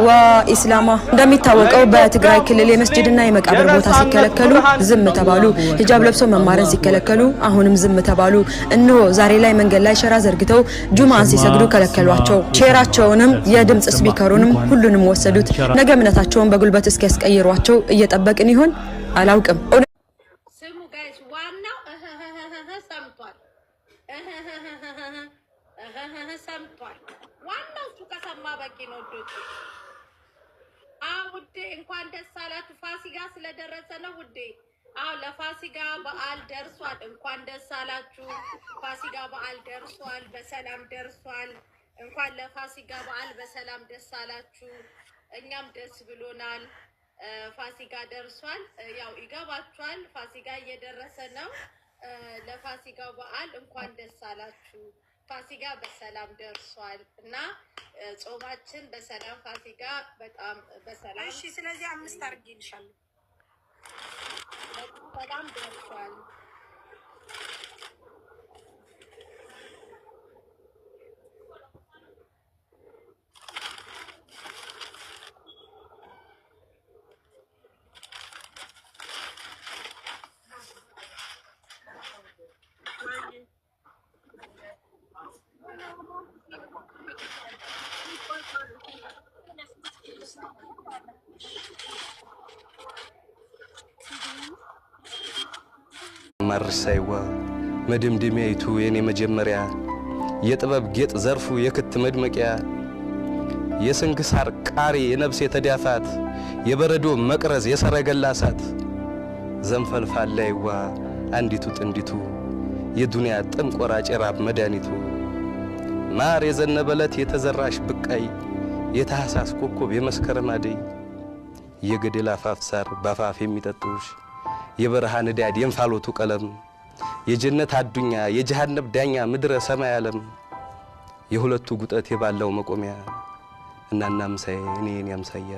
وإسلامه እንደሚታወቀው በትግራይ ክልል የመስጂድና የመቃብር ቦታ ሲከለከሉ ዝም ተባሉ ሂጃብ ለብሶ መማረን ሲከለከሉ አሁንም ዝም ተባሉ እንሆ ዛሬ ላይ መንገድ ላይ ሸራ ዘርግተው ጁማን ሲሰግዱ ከለከሏቸው ሼራቸውንም የድምጽ ስፒከሩንም ሁሉንም ወሰዱት ነገ እምነታቸውን በጉልበት እስኪያስቀይሯቸው እየጠበቅን ይሆን አላውቅም ስሙ ጋይስ ዋናው ሰምቷል ሰምቷል ዋናው ከሰማ በቂ ነው ዶት ውዴ እንኳን ደስ አላችሁ ፋሲካ ስለደረሰ ነው ውዴ ለፋሲካ በዓል ደርሷል እንኳን ደስ አላችሁ ፋሲካ በዓል ደርሷል በሰላም ደርሷል እንኳን ለፋሲካ በዓል በሰላም ደስ አላችሁ እኛም ደስ ብሎናል ፋሲካ ደርሷል ያው ይገባችኋል ፋሲካ እየደረሰ ነው ለፋሲካ በዓል እንኳን ደስ አላችሁ ፋሲካ በሰላም ደርሷል እና ጾማችን በሰላም ፋሲካ በጣም በሰላም እሺ ስለዚህ 5 አርግልሻለሁ በጣም ደርሷል ማርሳይዋ መድምድሜይቱ የኔ መጀመሪያ የጥበብ ጌጥ ዘርፉ የክት መድመቂያ የስንክሳር ቃሪ የነፍስ የተዳፋት የበረዶ መቅረዝ የሰረገላ ሳት ዘንፈልፋላይዋ አንዲቱ ጥንዲቱ የዱንያ ጥም ቆራጭ ራብ መዳኒቱ ማር የዘነበለት የተዘራሽ ብቃይ የታህሳስ ኮከብ የመስከረም አደይ የገደል አፋፍ ሳር ባፋፍ የሚጠጡሽ የበረሃን ዳድ የንፋሎቱ ቀለም የጀነት አዱኛ የጀሃነም ዳኛ ምድረ ሰማይ ዓለም የሁለቱ ጉጠት የባለው መቆሚያ እናና ምሳዬ እኔን ያምሳያ